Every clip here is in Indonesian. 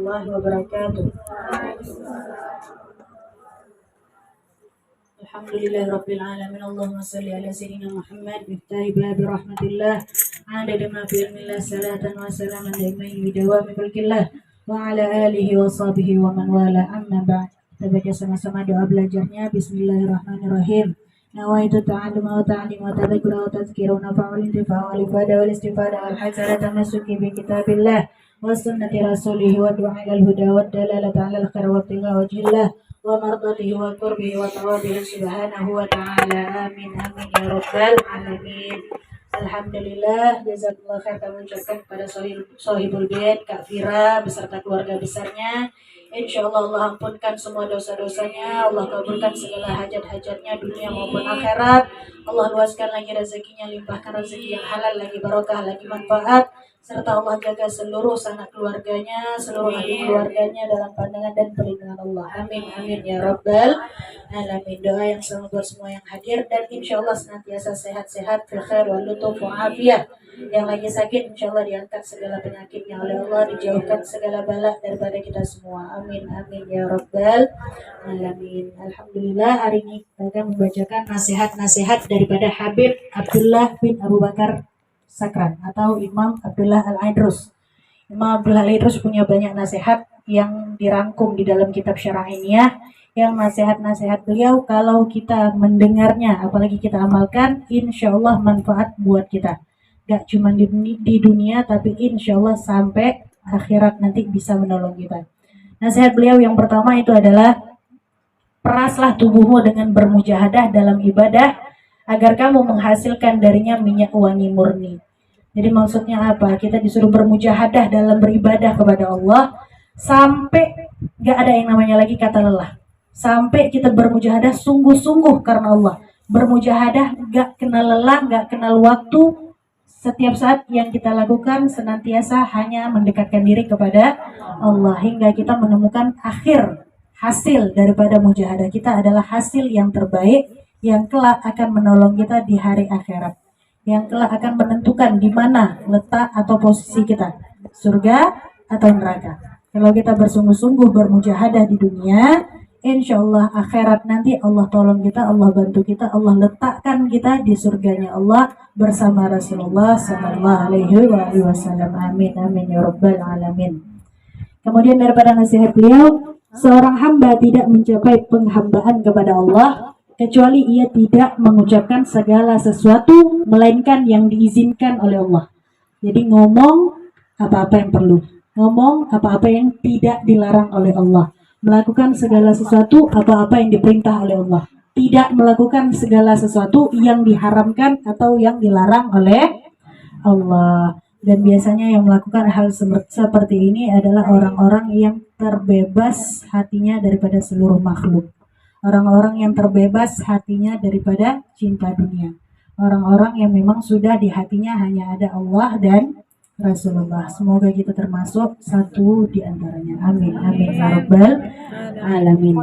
warahmatullahi wabarakatuh. Alhamdulillahirabbil alamin. Allahumma shalli ala sayyidina Muhammad miftahi babi rahmatillah adada ma fi ilmillah salatan wa salaman daimain bidawami mulkillah wa ala alihi wa sahbihi wa man wala amma ba'd. Kita baca sama-sama doa belajarnya. Bismillahirrahmanirrahim. Nawaitu ta'alluma wa ta'lima wa tadhakkura wa tadhkira wa naf'a wal intifa' wal ifada wal istifada wal hasana tamassuki bi kitabillah wa sunnati rasulih wa du'a ilal huda wa dalalata 'alal khair wa ibtigha wajhillah wa mardatihi wa qurbihi wa tawabihi subhanahu wa ta'ala. Amin amin ya rabbal alamin. Alhamdulillah, jazakallah khair. Kami ucapkan kepada Sohibul Bait Kak Fira beserta keluarga besarnya. Insyaallah Allah ampunkan semua dosa-dosanya, Allah kabulkan segala hajat-hajatnya dunia maupun akhirat. Allah luaskan lagi rezekinya, limpahkan rezeki yang halal, lagi barokah, lagi manfaat, serta Allah jaga seluruh sanak keluarganya, seluruh ahli keluarganya dalam pandangan dan perlindungan Allah. Amin amin ya rabbal alamin. Doa yang sama buat semua yang hadir dan insyaallah senantiasa sehat-sehat, fil khair wal lutuf wa afiyah. Yang lagi sakit insyaallah diangkat segala penyakitnya oleh Allah, dijauhkan segala bala daripada kita semua. Amin amin ya rabbal alamin. Alhamdulillah, hari ini kita akan membacakan nasihat-nasihat daripada Habib Abdullah bin Abu Bakar Sakran atau Imam Abdullah Al-Aidrus. Imam Abdullah Al-Aidrus punya banyak nasihat yang dirangkum di dalam kitab Syara'iniyah, yang nasihat-nasihat beliau kalau kita mendengarnya apalagi kita amalkan, insyaallah manfaat buat kita. Gak cuma di dunia tapi insyaallah sampai akhirat nanti bisa menolong kita. Nasihat beliau yang pertama itu adalah peraslah tubuhmu dengan bermujahadah dalam ibadah agar kamu menghasilkan darinya minyak wangi murni. Jadi maksudnya apa? Kita disuruh bermujahadah dalam beribadah kepada Allah sampai gak ada yang namanya lagi kata lelah. Sampai kita bermujahadah sungguh-sungguh karena Allah. Bermujahadah gak kenal lelah, gak kenal waktu. Setiap saat yang kita lakukan senantiasa hanya mendekatkan diri kepada Allah hingga kita menemukan akhir hasil daripada mujahadah kita adalah hasil yang terbaik yang kelak akan menolong kita di hari akhirat, yang kelak akan menentukan di mana letak atau posisi kita, surga atau neraka. Kalau kita bersungguh-sungguh bermujahadah di dunia, insyaallah akhirat nanti Allah tolong kita, Allah bantu kita, Allah letakkan kita di surganya Allah bersama Rasulullah sallallahu alaihi wasallam. Amin amin ya rabbal alamin. Kemudian daripada nasihat beliau, seorang hamba tidak mencapai penghambaan kepada Allah kecuali ia tidak mengucapkan segala sesuatu melainkan yang diizinkan oleh Allah. Jadi ngomong apa-apa yang perlu, ngomong apa-apa yang tidak dilarang oleh Allah, melakukan segala sesuatu apa-apa yang diperintah oleh Allah, tidak melakukan segala sesuatu yang diharamkan atau yang dilarang oleh Allah. Dan biasanya yang melakukan hal seperti ini adalah orang-orang yang terbebas hatinya daripada seluruh makhluk. Orang-orang yang terbebas hatinya daripada cinta dunia. Orang-orang yang memang sudah di hatinya hanya ada Allah dan Rasulullah. Semoga kita termasuk satu di antaranya. Amin amin ya rabbal alamin.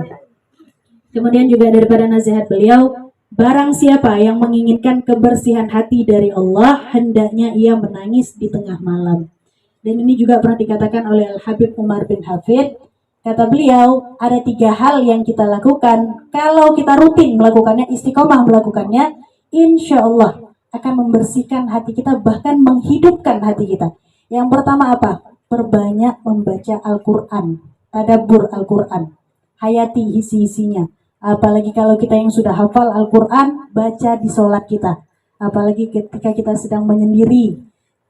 Kemudian juga daripada nasihat beliau, barang siapa yang menginginkan kebersihan hati dari Allah, hendaknya ia menangis di tengah malam. Dan ini juga pernah dikatakan oleh Al-Habib Umar bin Hafid. Kata beliau, ada 3 hal yang kita lakukan. Kalau kita rutin melakukannya, istiqomah melakukannya, insya Allah akan membersihkan hati kita, bahkan menghidupkan hati kita. Yang pertama apa? Perbanyak membaca Al-Quran, tadabbur Al-Quran, hayati isi-isinya. Apalagi kalau kita yang sudah hafal Al-Quran, baca di sholat kita. Apalagi ketika kita sedang menyendiri,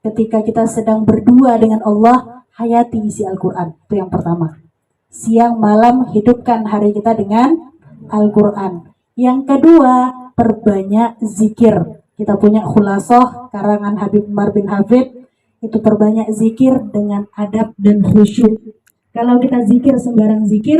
ketika kita sedang berdua dengan Allah, hayati isi Al-Quran. Itu yang pertama. Siang malam hidupkan hari kita dengan Al-Quran. Yang kedua, perbanyak zikir. Kita punya Khulasoh karangan Habib Umar bin Hafid, itu perbanyak zikir dengan adab dan khusyuk. Kalau kita zikir sembarang zikir,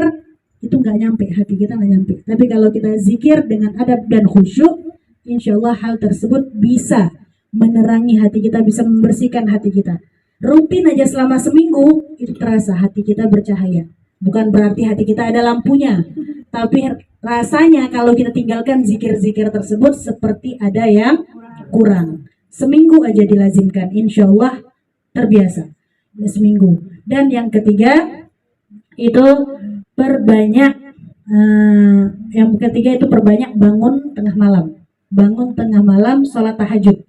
itu nggak nyampe, hati kita nggak nyampe. Tapi kalau kita zikir dengan adab dan khusyuk, insya Allah hal tersebut bisa menerangi hati kita, bisa membersihkan hati kita. Rutin aja selama seminggu, itu terasa hati kita bercahaya. Bukan berarti hati kita ada lampunya, tapi rasanya kalau kita tinggalkan zikir-zikir tersebut seperti ada yang kurang. Seminggu aja dilazimkan, insya Allah terbiasa. Seminggu. Dan yang ketiga, itu perbanyak, yang ketiga itu perbanyak bangun tengah malam. Bangun tengah malam, sholat tahajud.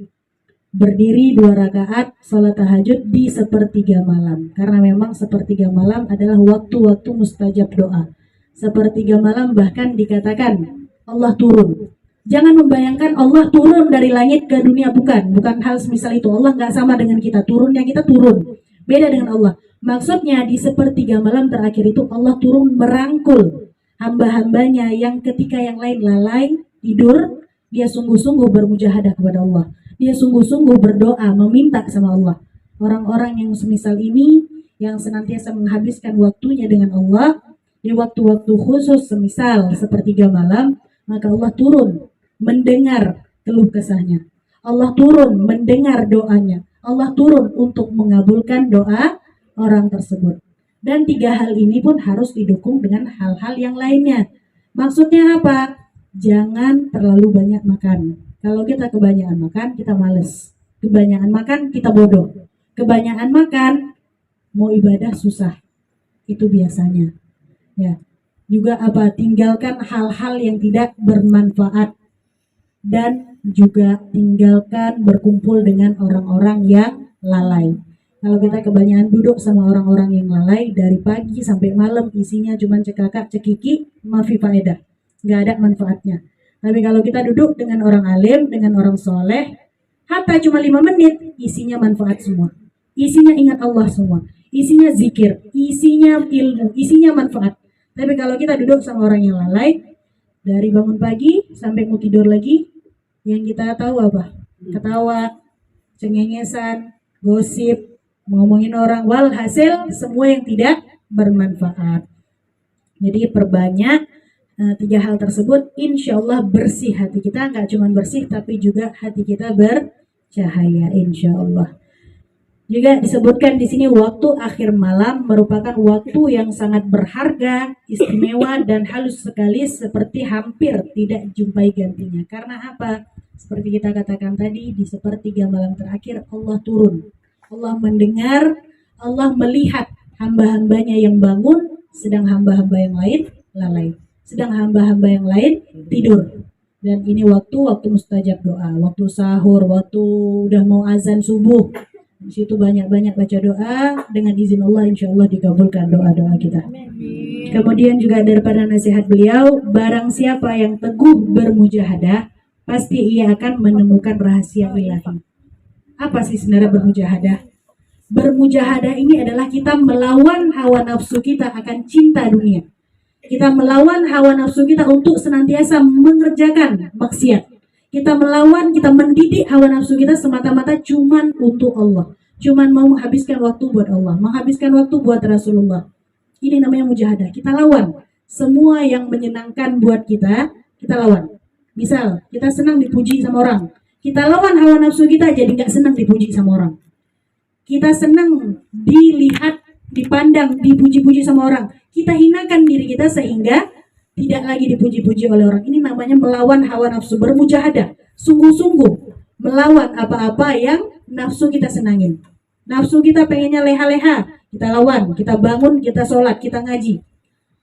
Berdiri 2 rakaat, sholat tahajud di sepertiga malam. Karena memang sepertiga malam adalah waktu-waktu mustajab doa. Sepertiga malam bahkan dikatakan Allah turun. Jangan membayangkan Allah turun dari langit ke dunia, bukan hal semisal itu. Allah nggak sama dengan kita, turunnya kita turun. Beda dengan Allah. Maksudnya di sepertiga malam terakhir itu Allah turun merangkul hamba-hambanya yang ketika yang lain lalai, tidur, dia sungguh-sungguh bermujahadah kepada Allah. Dia sungguh-sungguh berdoa, meminta sama Allah. Orang-orang yang semisal ini, yang senantiasa menghabiskan waktunya dengan Allah, di waktu-waktu khusus semisal sepertiga malam, maka Allah turun mendengar keluh kesahnya. Allah turun mendengar doanya. Allah turun untuk mengabulkan doa orang tersebut. Dan 3 hal ini pun harus didukung dengan hal-hal yang lainnya. Maksudnya apa? Jangan terlalu banyak makan. Kalau kita kebanyakan makan, kita males. Kebanyakan makan, kita bodoh. Kebanyakan makan, mau ibadah susah. Itu biasanya. Ya. Juga apa? Tinggalkan hal-hal yang tidak bermanfaat. Dan juga tinggalkan berkumpul dengan orang-orang yang lalai. Kalau kita kebanyakan duduk sama orang-orang yang lalai dari pagi sampai malam, isinya cuma cekakak cekiki, mafi faedah. Nggak ada manfaatnya. Tapi kalau kita duduk dengan orang alim, dengan orang soleh, hatta cuma 5 menit, isinya manfaat semua. Isinya ingat Allah semua. Isinya zikir, isinya ilmu, isinya manfaat. Tapi kalau kita duduk sama orang yang lalai, dari bangun pagi sampai mau tidur lagi, yang kita tahu apa? Ketawa, cengengesan, gosip, ngomongin orang, walhasil semua yang tidak bermanfaat. Jadi perbanyak 3 hal tersebut, insya Allah bersih hati kita. Nggak cuma bersih, tapi juga hati kita bercahaya, insya Allah. Juga disebutkan di sini waktu akhir malam merupakan waktu yang sangat berharga, istimewa, dan halus sekali, seperti hampir tidak jumpai gantinya. Karena apa? Seperti kita katakan tadi, di sepertiga malam terakhir Allah turun. Allah mendengar, Allah melihat hamba-hambanya yang bangun, sedang hamba-hamba yang lain lalai. Sedang hamba-hamba yang lain tidur. Dan ini waktu mustajab doa, waktu sahur, waktu udah mau azan subuh. Di situ banyak-banyak baca doa, dengan izin Allah insya Allah dikabulkan doa-doa kita. Kemudian juga daripada nasihat beliau, barang siapa yang teguh bermujahadah, pasti ia akan menemukan rahasia ilahi. Apa sih sebenarnya bermujahadah? Bermujahadah ini adalah kita melawan hawa nafsu kita akan cinta dunia. Kita melawan hawa nafsu kita untuk senantiasa mengerjakan maksiat. Kita melawan, kita mendidik hawa nafsu kita semata-mata cuman untuk Allah. Cuman mau menghabiskan waktu buat Allah, menghabiskan waktu buat Rasulullah. Ini namanya mujahadah. Kita lawan semua yang menyenangkan buat kita, kita lawan. Misal, kita senang dipuji sama orang. Kita lawan hawa nafsu kita jadi nggak senang dipuji sama orang. Kita senang dilihat, dipandang, dipuji-puji sama orang. Kita hinakan diri kita sehingga tidak lagi dipuji-puji oleh orang. Ini namanya melawan hawa nafsu, bermujahadah. Sungguh-sungguh melawan apa-apa yang nafsu kita senangin. Nafsu kita pengennya leha-leha, kita lawan. Kita bangun, kita sholat, kita ngaji.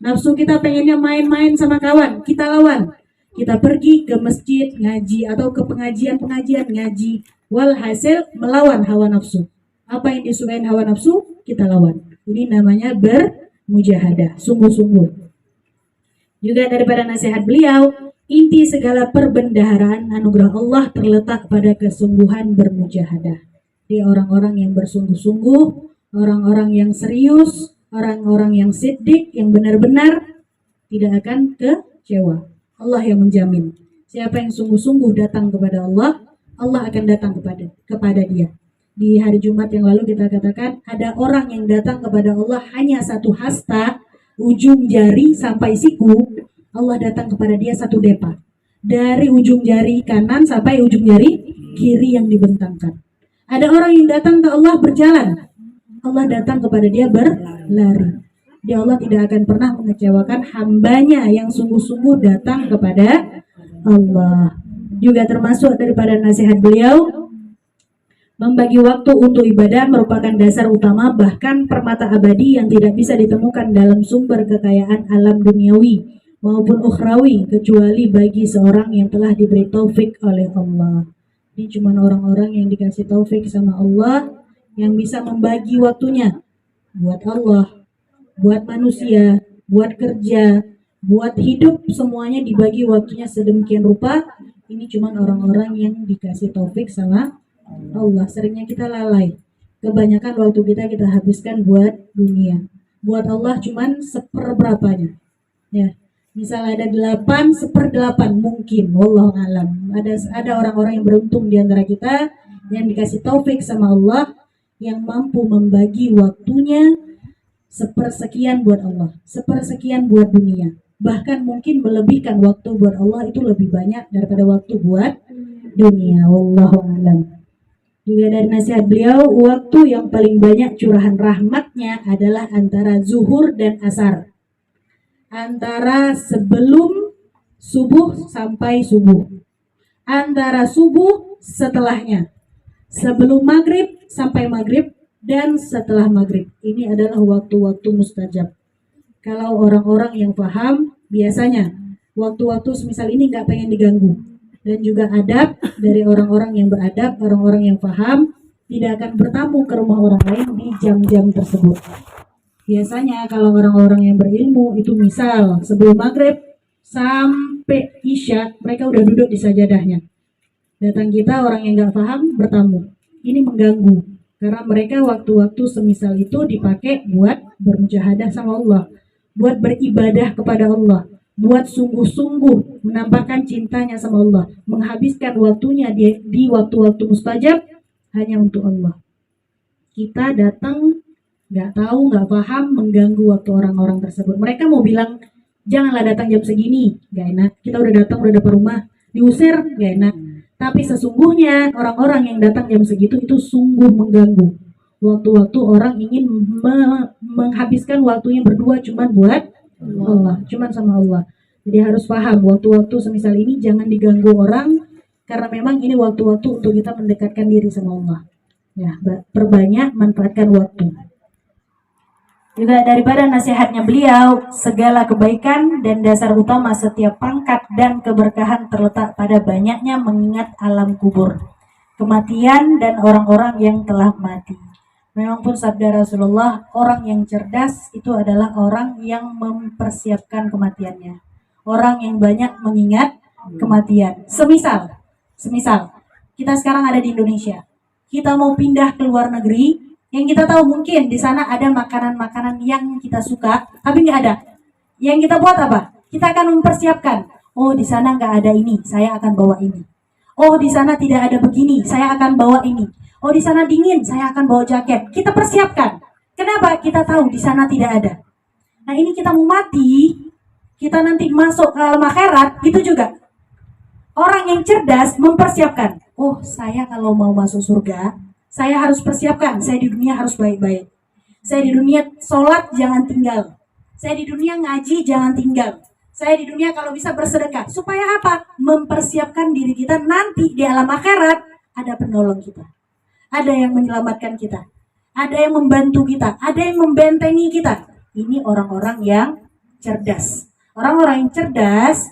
Nafsu kita pengennya main-main sama kawan, kita lawan. Kita pergi ke masjid ngaji atau ke pengajian-pengajian ngaji. Walhasil melawan hawa nafsu. Apa yang disukai hawa nafsu, kita lawan. Ini namanya bermujahadah, sungguh-sungguh. Juga daripada nasihat beliau, inti segala perbendaharaan anugerah Allah terletak pada kesungguhan bermujahadah. Di orang-orang yang bersungguh-sungguh, orang-orang yang serius, orang-orang yang siddiq, yang benar-benar tidak akan kecewa. Allah yang menjamin. Siapa yang sungguh-sungguh datang kepada Allah, Allah akan datang kepada dia. Di hari Jumat yang lalu kita katakan ada orang yang datang kepada Allah hanya 1 hasta, ujung jari sampai siku, Allah datang kepada dia 1 depa. Dari ujung jari kanan sampai ujung jari kiri yang dibentangkan. Ada orang yang datang ke Allah berjalan, Allah datang kepada dia berlari. Dia Allah tidak akan pernah mengecewakan hambanya yang sungguh-sungguh datang kepada Allah. Juga termasuk daripada nasihat beliau, Membagi waktu untuk ibadah merupakan dasar utama, bahkan permata abadi yang tidak bisa ditemukan dalam sumber kekayaan alam duniawi maupun ukhrawi, kecuali bagi seorang yang telah diberi taufik oleh Allah. Ini cuma orang-orang yang dikasih taufik sama Allah yang bisa membagi waktunya buat Allah, buat manusia, buat kerja, buat hidup, semuanya dibagi waktunya sedemikian rupa. Ini cuma orang-orang yang dikasih taufik sama Allah. Seringnya kita lalai. Kebanyakan waktu kita habiskan buat dunia. Buat Allah cuman seperberapanya. Ya. Misal ada 8, 1/8 mungkin, wallahu alam. Ada orang-orang yang beruntung di antara kita yang dikasih taufik sama Allah yang mampu membagi waktunya sepersekian buat Allah, sepersekian buat dunia. Bahkan mungkin melebihkan waktu buat Allah itu lebih banyak daripada waktu buat dunia. Wallahu alam. Juga dari nasihat beliau, waktu yang paling banyak curahan rahmatnya adalah antara zuhur dan asar. Antara sebelum subuh sampai subuh. Antara subuh setelahnya. Sebelum maghrib sampai maghrib dan setelah maghrib. Ini adalah waktu-waktu mustajab. Kalau orang-orang yang paham, biasanya waktu-waktu semisal ini nggak pengen diganggu. Dan juga adab dari orang-orang yang beradab, orang-orang yang paham, tidak akan bertamu ke rumah orang lain di jam-jam tersebut. Biasanya kalau orang-orang yang berilmu itu misal sebelum maghrib sampai isya, mereka udah duduk di sajadahnya. Datang kita orang yang nggak paham bertamu. Ini mengganggu karena mereka waktu-waktu semisal itu dipakai buat bermujahadah sama Allah, buat beribadah kepada Allah, buat sungguh-sungguh menampakkan cintanya sama Allah, menghabiskan waktunya di waktu-waktu mustajab hanya untuk Allah. Kita datang nggak tahu, nggak paham, mengganggu waktu orang-orang tersebut. Mereka mau bilang janganlah datang jam segini, nggak enak. Kita udah datang, udah dapat rumah, diusir, nggak enak. Tapi sesungguhnya orang-orang yang datang jam segitu itu sungguh mengganggu. Waktu-waktu orang ingin menghabiskan waktunya berdua cuman buat Allah, cuman sama Allah. Jadi harus paham waktu-waktu semisal ini jangan diganggu orang, karena memang ini waktu-waktu untuk kita mendekatkan diri sama Allah. Ya, perbanyak manfaatkan waktu. Juga daripada nasihatnya beliau, segala kebaikan dan dasar utama setiap pangkat dan keberkahan terletak pada banyaknya mengingat alam kubur, kematian dan orang-orang yang telah mati. Memang pun sabda Rasulullah, orang yang cerdas itu adalah orang yang mempersiapkan kematiannya. Orang yang banyak mengingat kematian. Semisal kita sekarang ada di Indonesia, kita mau pindah ke luar negeri, yang kita tahu mungkin di sana ada makanan-makanan yang kita suka, tapi nggak ada. Yang kita buat apa? Kita akan mempersiapkan. Oh, di sana nggak ada ini, saya akan bawa ini. Oh, di sana tidak ada begini, saya akan bawa ini. Oh, di sana dingin, saya akan bawa jaket. Kita persiapkan. Kenapa? Kita tahu di sana tidak ada. Nah, ini kita mau mati, kita nanti masuk ke alam akhirat, itu juga. Orang yang cerdas mempersiapkan. Oh, saya kalau mau masuk surga, saya harus persiapkan. Saya di dunia harus baik-baik. Saya di dunia sholat jangan tinggal. Saya di dunia ngaji jangan tinggal. Saya di dunia kalau bisa bersedekah. Supaya apa? Mempersiapkan diri kita nanti di alam akhirat ada penolong kita. Ada yang menyelamatkan kita. Ada yang membantu kita. Ada yang membentengi kita. Ini orang-orang yang cerdas. Orang-orang yang cerdas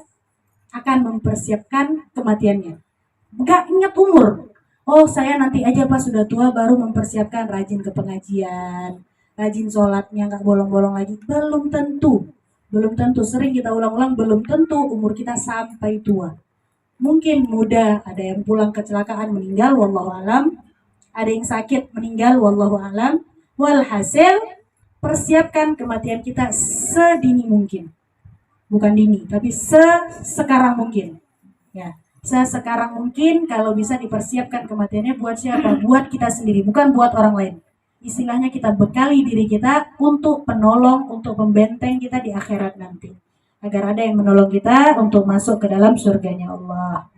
akan mempersiapkan kematiannya. Enggak ingat umur. Oh, saya nanti aja pas sudah tua baru mempersiapkan, rajin ke pengajian, rajin sholatnya nggak bolong-bolong lagi. Belum tentu. Sering kita ulang-ulang, belum tentu umur kita sampai tua. Mungkin muda, ada yang pulang kecelakaan meninggal, wallahu alam. Ada yang sakit meninggal, wallahu alam. Walhasil, persiapkan kematian kita sedini mungkin. Bukan dini, tapi sekarang mungkin. Ya. Sekarang mungkin kalau bisa dipersiapkan kematiannya buat siapa? Buat kita sendiri, bukan buat orang lain. Istilahnya kita bekali diri kita untuk penolong, untuk pembenteng kita di akhirat nanti. Agar ada yang menolong kita untuk masuk ke dalam surganya Allah.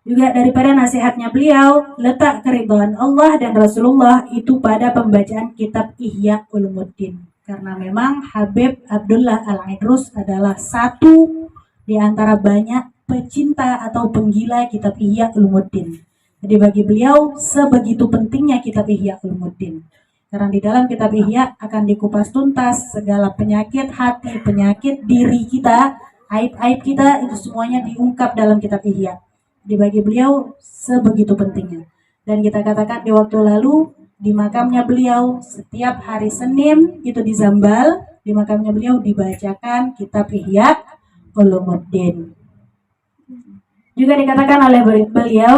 Juga daripada nasihatnya beliau, letak keridhaan Allah dan Rasulullah itu pada pembacaan kitab Ihya Ulumuddin. Karena memang Habib Abdullah Al-Idrus adalah satu di antara banyak pecinta atau penggila kitab Ihya Ulumuddin. Jadi bagi beliau sebegitu pentingnya kitab Ihya Ulumuddin. Karena di dalam kitab Ihya akan dikupas tuntas segala penyakit hati, penyakit diri kita, aib-aib kita, itu semuanya diungkap dalam kitab Ihya. Jadi bagi beliau sebegitu pentingnya. Dan kita katakan di waktu lalu, di makamnya beliau setiap hari Senin itu di Zambal, di makamnya beliau dibacakan kitab Ihya Ulumuddin. Juga dikatakan oleh beliau,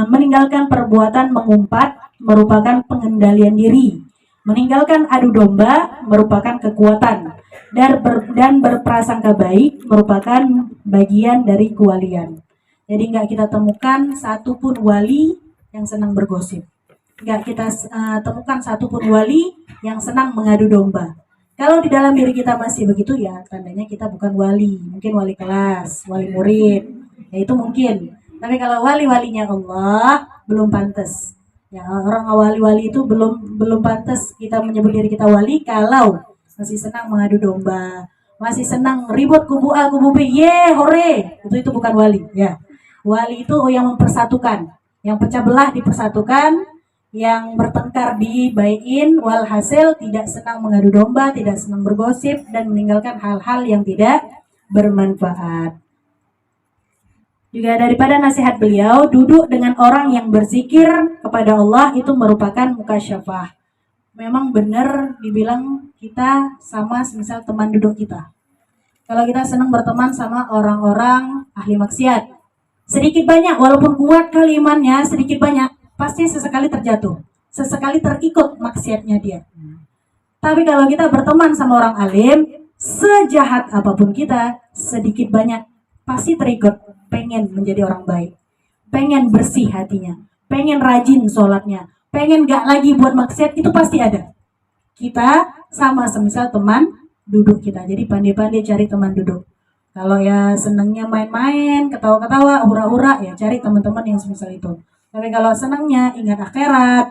meninggalkan perbuatan mengumpat merupakan pengendalian diri. Meninggalkan adu domba merupakan kekuatan. Dan berprasangka baik merupakan bagian dari kewalian. Jadi nggak kita temukan satupun wali yang senang bergosip. Nggak kita temukan satupun wali yang senang mengadu domba. Kalau di dalam diri kita masih begitu, ya tandanya kita bukan wali. Mungkin wali kelas, wali murid, ya itu mungkin. Tapi kalau wali-walinya Allah, belum pantas. Ya, orang wali-wali itu belum pantas kita menyebut diri kita wali kalau masih senang mengadu domba, masih senang ribut kubu A kubu B, hore, itu bukan wali. Ya, wali itu yang mempersatukan, yang pecah belah dipersatukan, yang bertengkar dibaikin, walhasil tidak senang mengadu domba, tidak senang bergosip, dan meninggalkan hal-hal yang tidak bermanfaat. Juga daripada nasihat beliau, duduk dengan orang yang berzikir kepada Allah itu merupakan mukasyafah. Memang benar dibilang kita sama semisal teman duduk kita. Kalau kita senang berteman sama orang-orang ahli maksiat, sedikit banyak, walaupun kuat kali imannya, sedikit banyak, pasti sesekali terjatuh, sesekali terikut maksiatnya dia. Tapi kalau kita berteman sama orang alim, sejahat apapun kita, sedikit banyak pasti terikut, pengen menjadi orang baik, pengen bersih hatinya, pengen rajin sholatnya, pengen gak lagi buat maksiat, itu pasti ada. Kita sama semisal teman duduk kita, jadi pandai-pandai cari teman duduk. Kalau ya senangnya main-main, ketawa-ketawa, hura-hura, ya cari teman-teman yang semisal itu. Tapi kalau senangnya ingat akhirat,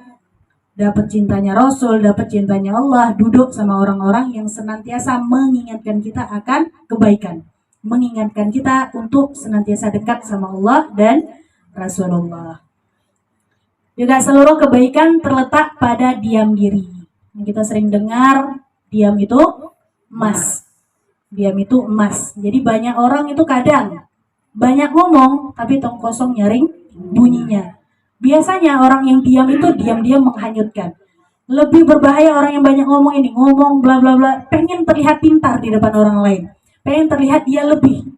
dapat cintanya Rasul, dapat cintanya Allah, duduk sama orang-orang yang senantiasa mengingatkan kita akan kebaikan, mengingatkan kita untuk senantiasa dekat sama Allah dan Rasulullah. Juga seluruh kebaikan terletak pada diam diri. Kita sering dengar diam itu emas. Diam itu emas. Jadi banyak orang itu kadang banyak ngomong tapi tong kosong nyaring bunyinya. Biasanya orang yang diam itu diam-diam menghanyutkan. Lebih berbahaya orang yang banyak ngomong ini, ngomong bla bla bla, pengen terlihat pintar di depan orang lain, pengen terlihat dia lebih.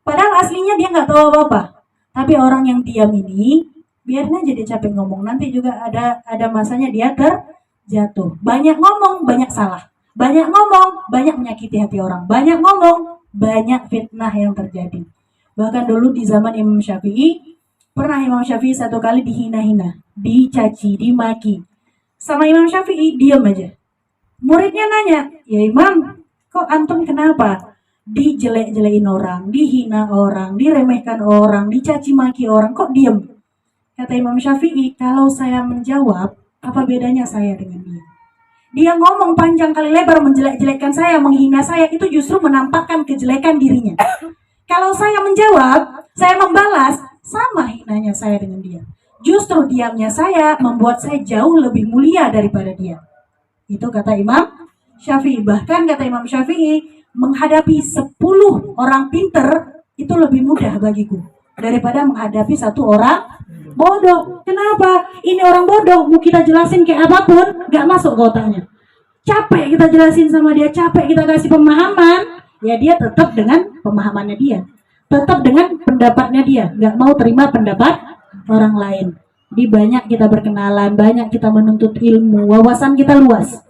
Padahal aslinya dia nggak tahu apa-apa. Tapi orang yang diam ini, biarnya jadi capek ngomong. Nanti juga ada masanya dia terjatuh. Banyak ngomong, banyak salah. Banyak ngomong, banyak menyakiti hati orang. Banyak ngomong, banyak fitnah yang terjadi. Bahkan dulu di zaman Imam Syafi'i, pernah Imam Syafi'i satu kali dihina-hina, dicaci, dimaki. Sama Imam Syafi'i, diam aja. Muridnya nanya, ya Imam, kok antum kenapa? Dijelek-jelekin orang, dihina orang, diremehkan orang, dicaci maki orang, kok diam? Kata Imam Syafi'i, kalau saya menjawab, apa bedanya saya dengan dia? Dia ngomong panjang kali lebar menjelek-jelekkan saya, menghina saya, itu justru menampakkan kejelekan dirinya. Kalau saya menjawab, saya membalas, sama hinanya saya dengan dia. Justru diamnya saya membuat saya jauh lebih mulia daripada dia. Itu kata Imam Syafi'i. Bahkan kata Imam Syafi'i, menghadapi 10 orang pinter itu lebih mudah bagiku daripada menghadapi satu orang bodoh. Kenapa? Ini orang bodoh, mau kita jelasin kayak apapun, gak masuk ke otaknya. Capek kita jelasin sama dia, capek kita kasih pemahaman, ya dia tetap dengan pemahamannya dia, tetap dengan pendapatnya dia, gak mau terima pendapat orang lain. Di banyak kita berkenalan, banyak kita menuntut ilmu, wawasan kita luas.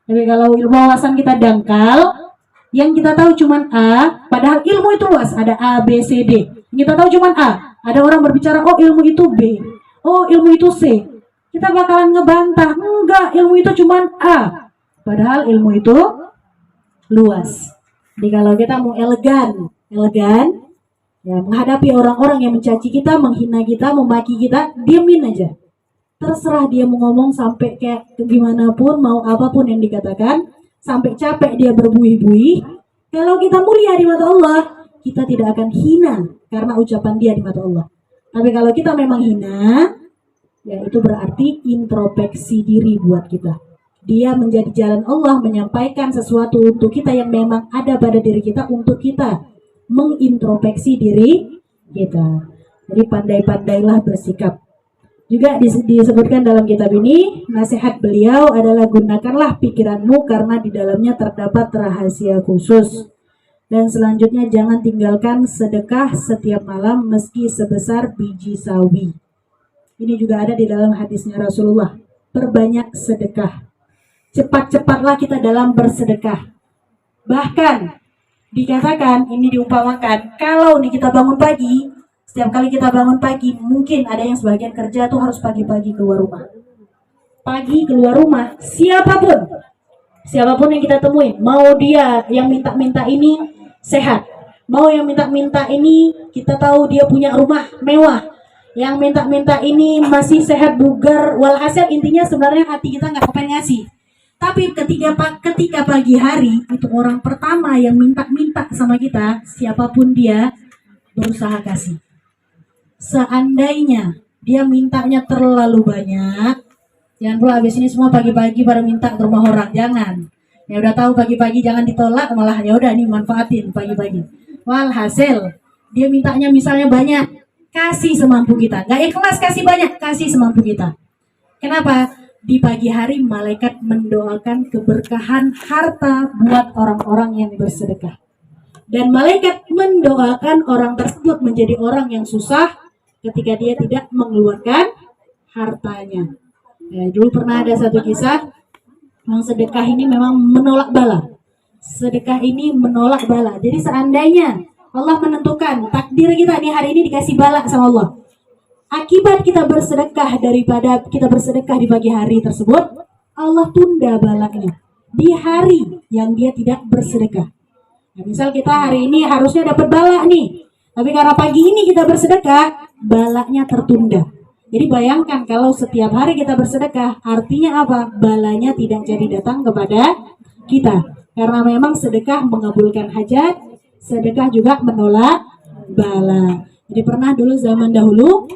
Tapi kalau wawasan kita dangkal, yang kita tahu cuman A, padahal ilmu itu luas, ada A, B, C, D. Yang kita tahu cuman A, ada orang berbicara, oh ilmu itu B, oh ilmu itu C. Kita bakalan ngebantah, enggak, ilmu itu cuman A. Padahal ilmu itu luas. Jadi kalau kita mau elegan, ya menghadapi orang-orang yang mencaci kita, menghina kita, memaki kita, diamin aja. Terserah dia mau ngomong sampai kayak gimana pun, mau apapun yang dikatakan, sampai capek dia berbuih-buih. Kalau kita mulia di mata Allah, kita tidak akan hina karena ucapan dia di mata Allah. Tapi kalau kita memang hina, ya itu berarti introspeksi diri buat kita. Dia menjadi jalan Allah menyampaikan sesuatu untuk kita yang memang ada pada diri kita untuk kita mengintrospeksi diri kita. Jadi pandai-pandailah bersikap. Juga disebutkan dalam kitab ini, nasihat beliau adalah gunakanlah pikiranmu karena di dalamnya terdapat rahasia khusus. Dan selanjutnya jangan tinggalkan sedekah setiap malam meski sebesar biji sawi. Ini juga ada di dalam hadisnya Rasulullah. Perbanyak sedekah. Cepat-cepatlah kita dalam bersedekah. Bahkan dikatakan, ini diumpamakan, kalau nih kita bangun pagi, setiap kali kita bangun pagi, mungkin ada yang sebagian kerja tuh harus pagi-pagi keluar rumah. Pagi keluar rumah, siapapun yang kita temui, mau dia yang minta-minta ini sehat, mau yang minta-minta ini kita tahu dia punya rumah mewah, yang minta-minta ini masih sehat bugar, walhasil intinya sebenarnya hati kita nggak kepengen ngasih. Tapi ketika pagi hari itu orang pertama yang minta-minta sama kita, siapapun dia, berusaha kasih. Seandainya dia mintanya terlalu banyak, jangan pula habis ini semua pagi-pagi pada minta ke rumah orang, jangan. Ya udah tahu pagi-pagi jangan ditolak, malah ya udah nih manfaatin pagi-pagi. Walhasil dia mintanya misalnya banyak, kasih semampu kita. Gak ikhlas kasih banyak, kasih semampu kita. Kenapa? Di pagi hari malaikat mendoakan keberkahan harta buat orang-orang yang bersedekah. Dan malaikat mendoakan orang tersebut menjadi orang yang susah ketika dia tidak mengeluarkan hartanya. Ya, dulu pernah ada satu kisah, yang sedekah ini memang menolak bala. Sedekah ini menolak bala. Jadi seandainya Allah menentukan takdir kita nih hari ini dikasih bala sama Allah, akibat kita bersedekah daripada kita bersedekah di pagi hari tersebut, Allah tunda balanya di hari yang dia tidak bersedekah. Nah, misal kita hari ini harusnya dapat bala nih, tapi karena pagi ini kita bersedekah, balanya tertunda. Jadi bayangkan kalau setiap hari kita bersedekah, artinya apa? Balanya tidak jadi datang kepada kita. Karena memang sedekah mengabulkan hajat, sedekah juga menolak bala. Jadi pernah dulu zaman dahulu,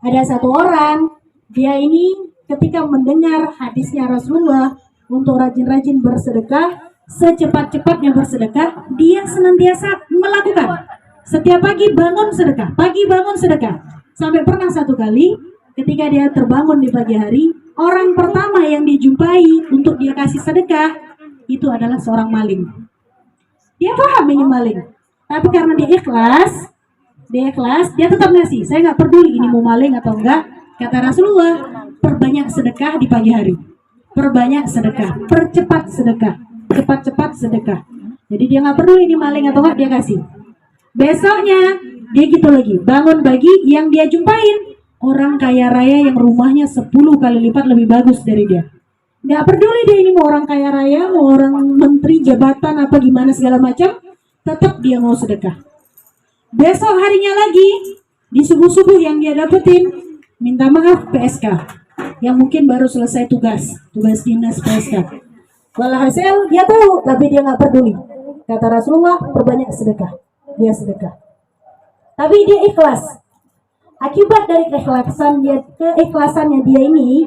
ada satu orang, dia ini ketika mendengar hadisnya Rasulullah untuk rajin-rajin bersedekah, secepat-cepatnya bersedekah, dia senantiasa melakukan. Setiap pagi bangun sedekah. Sampai pernah satu kali, ketika dia terbangun di pagi hari, orang pertama yang dijumpai untuk dia kasih sedekah, itu adalah seorang maling. Dia paham ini maling, tapi karena dia ikhlas, dia tetap ngasih. Saya nggak peduli ini mau maling atau enggak. Kata Rasulullah, perbanyak sedekah di pagi hari. Perbanyak sedekah, percepat sedekah, cepat-cepat sedekah. Jadi dia nggak peduli ini maling atau enggak, dia kasih. Besoknya dia gitu lagi, bangun pagi yang dia jumpain orang kaya raya yang rumahnya 10 kali lipat lebih bagus dari dia. Nggak peduli dia ini mau orang kaya raya, mau orang menteri, jabatan apa gimana segala macam, tetap dia mau sedekah. Besok harinya lagi, di subuh-subuh yang dia dapetin, minta maaf PSK, yang mungkin baru selesai tugas dinas PSK. Walhasil dia tahu, tapi dia nggak peduli. Kata Rasulullah, perbanyak sedekah. Dia sedekah. Tapi dia ikhlas. Akibat dari keikhlasannya dia ini,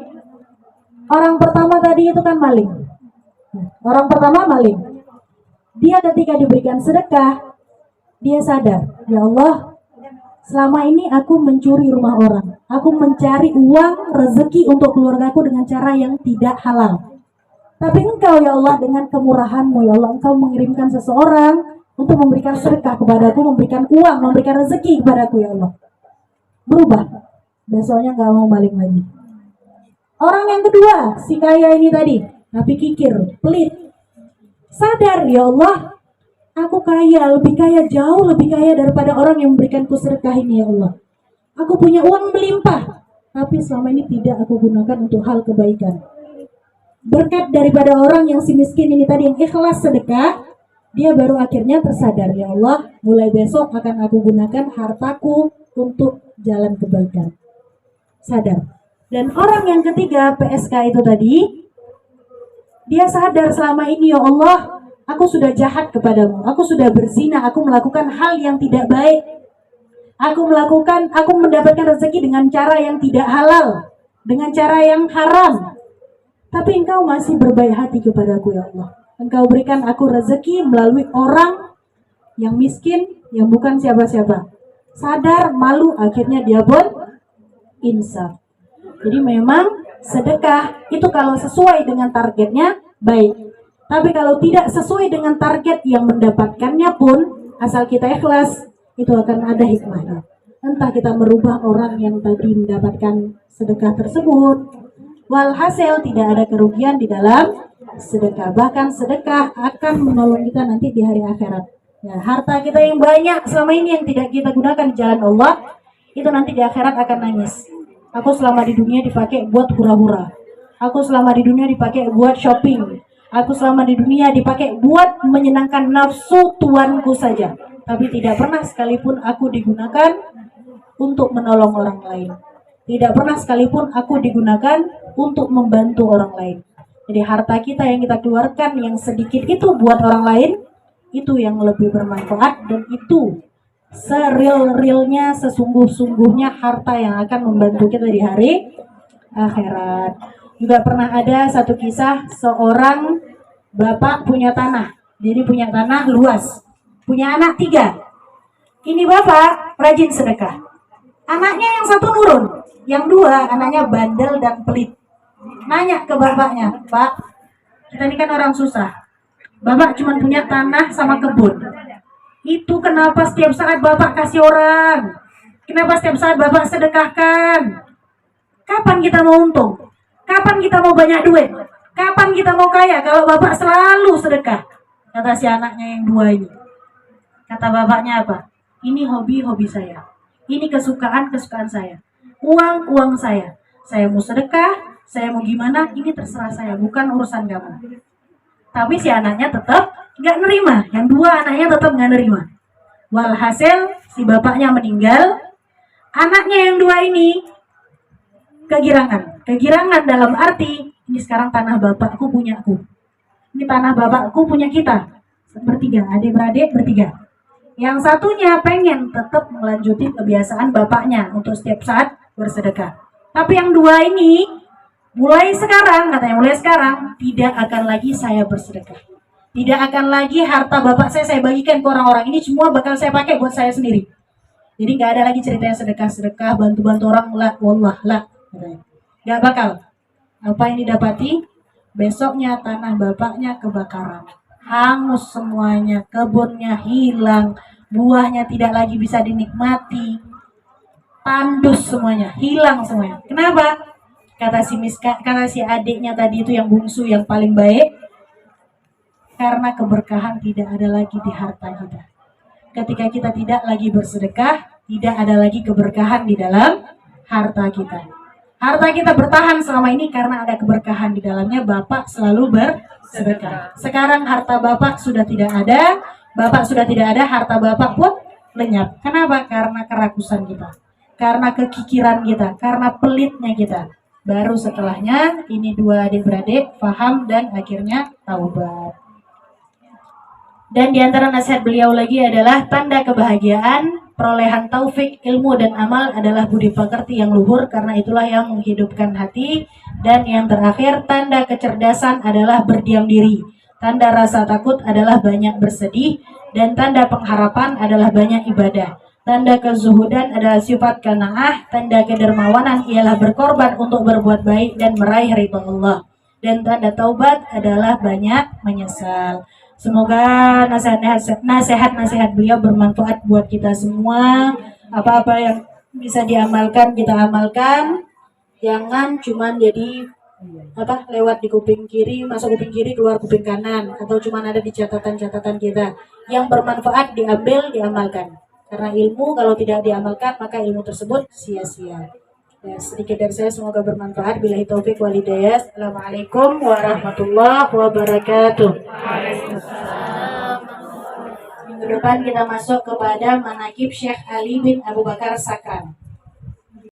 orang pertama tadi itu kan maling. Orang pertama maling. Dia ketika diberikan sedekah, dia sadar, ya Allah, selama ini aku mencuri rumah orang. Aku mencari uang, rezeki untuk keluargaku dengan cara yang tidak halal. Tapi Engkau ya Allah dengan kemurahan-Mu ya Allah, Engkau mengirimkan seseorang untuk memberikan sedekah kepadaku, memberikan uang, memberikan rezeki kepadaku ya Allah. Berubah. Besoknya gak mau maling lagi. Orang yang kedua, si kaya ini tadi, tapi kikir, pelit. Sadar ya Allah, aku kaya, lebih kaya, jauh lebih kaya daripada orang yang memberikanku sedekah ini ya Allah. Aku punya uang melimpah, tapi selama ini tidak aku gunakan untuk hal kebaikan. Berkat daripada orang yang si miskin ini tadi yang ikhlas sedekah, dia baru akhirnya tersadar, ya Allah, mulai besok akan aku gunakan hartaku untuk jalan kebaikan. Sadar. Dan orang yang ketiga, PSK itu tadi, dia sadar selama ini, ya Allah, aku sudah jahat kepadamu, aku sudah berzina, aku melakukan hal yang tidak baik. Aku mendapatkan rezeki dengan cara yang tidak halal, dengan cara yang haram. Tapi Engkau masih berbaik hati kepadaku ya Allah. Engkau berikan aku rezeki melalui orang yang miskin, yang bukan siapa-siapa. Sadar, malu, akhirnya dia pun insaf. Jadi memang sedekah itu kalau sesuai dengan targetnya baik. Tapi kalau tidak sesuai dengan target yang mendapatkannya pun, asal kita ikhlas, itu akan ada hikmahnya. Entah kita merubah orang yang tadi mendapatkan sedekah tersebut, walhasil tidak ada kerugian di dalam sedekah. Bahkan sedekah akan menolong kita nanti di hari akhirat. Ya, harta kita yang banyak selama ini yang tidak kita gunakan di jalan Allah, itu nanti di akhirat akan nangis. Aku selama di dunia dipakai buat hura-hura. Aku selama di dunia dipakai buat shopping. Aku selama di dunia dipakai buat menyenangkan nafsu tuanku saja. Tapi tidak pernah sekalipun aku digunakan untuk menolong orang lain. Tidak pernah sekalipun aku digunakan untuk membantu orang lain. Jadi harta kita yang kita keluarkan yang sedikit itu buat orang lain, itu yang lebih bermanfaat, dan itu seril-rilnya, sesungguh-sungguhnya harta yang akan membantu kita di hari akhirat. Juga pernah ada satu kisah, seorang bapak punya tanah. Jadi punya tanah luas, punya anak 3. Ini bapak rajin sedekah. Anaknya yang satu nurun, yang 2 anaknya bandel dan pelit. Nanya ke bapaknya, Pak, kita ini kan orang susah. Bapak cuma punya tanah sama kebun. Itu kenapa setiap saat bapak kasih orang? Kenapa setiap saat bapak sedekahkan? Kapan kita mau untung? Kapan kita mau banyak duit? Kapan kita mau kaya kalau bapak selalu sedekah? Kata si anaknya yang 2 ini. Kata bapaknya apa? Ini hobi-hobi saya. Ini kesukaan-kesukaan saya. Uang saya. Saya mau sedekah, saya mau gimana, ini terserah saya, bukan urusan kamu. Tapi si anaknya tetap nggak nerima. Yang 2 anaknya tetap nggak nerima. Walhasil si bapaknya meninggal. Anaknya yang 2 ini kegirangan. Kegirangan dalam arti, ini sekarang tanah bapakku punya aku. Ini tanah bapakku punya kita. Bertiga, adik-beradik bertiga. Yang satunya pengen tetap melanjutin kebiasaan bapaknya untuk setiap saat bersedekah. Tapi yang 2 ini mulai sekarang, katanya mulai sekarang tidak akan lagi saya bersedekah. Tidak akan lagi harta bapak saya bagikan ke orang-orang. Ini semua bakal saya pakai buat saya sendiri. Jadi nggak ada lagi ceritanya sedekah-sedekah, bantu-bantu orang, lah, wallah, lah. Nggak bakal. Apa yang didapati? Besoknya tanah bapaknya kebakaran. Hangus semuanya, kebunnya hilang, buahnya tidak lagi bisa dinikmati. Tandus semuanya, hilang semuanya. Kenapa? Kata si adiknya tadi itu yang bungsu, yang paling baik, karena keberkahan tidak ada lagi di harta kita. Ketika kita tidak lagi bersedekah, tidak ada lagi keberkahan di dalam harta kita. Harta kita bertahan selama ini karena ada keberkahan di dalamnya. Bapak selalu bersedekah. Sekarang harta bapak sudah tidak ada, bapak sudah tidak ada, harta bapak pun lenyap. Kenapa? Karena kerakusan kita, karena kekikiran kita, karena pelitnya kita. Baru setelahnya ini 2 adik-beradik paham dan akhirnya taubat. Dan diantara nasihat beliau lagi adalah tanda kebahagiaan, perolehan taufik, ilmu dan amal adalah budi pekerti yang luhur, karena itulah yang menghidupkan hati. Dan yang terakhir, tanda kecerdasan adalah berdiam diri. Tanda rasa takut adalah banyak bersedih. Dan tanda pengharapan adalah banyak ibadah. Tanda kezuhudan adalah sifat qanaah. Tanda kedermawanan ialah berkorban untuk berbuat baik dan meraih ridha Allah. Dan tanda taubat adalah banyak menyesal. Semoga nasihat-nasihat beliau bermanfaat buat kita semua. Apa-apa yang bisa diamalkan, kita amalkan. Jangan cuman jadi lewat di kuping kiri, masuk kuping kiri, keluar kuping kanan, atau cuman ada di catatan-catatan kita. Yang bermanfaat diambil, diamalkan. Karena ilmu kalau tidak diamalkan, maka ilmu tersebut sia-sia. Ya, sedikit dari saya, semoga bermanfaat. Billahi taufik wal hidayah. Assalamualaikum warahmatullahi wabarakatuh. Minggu depan kita masuk kepada manaqib Syekh Ali bin Abu Bakar Sakran.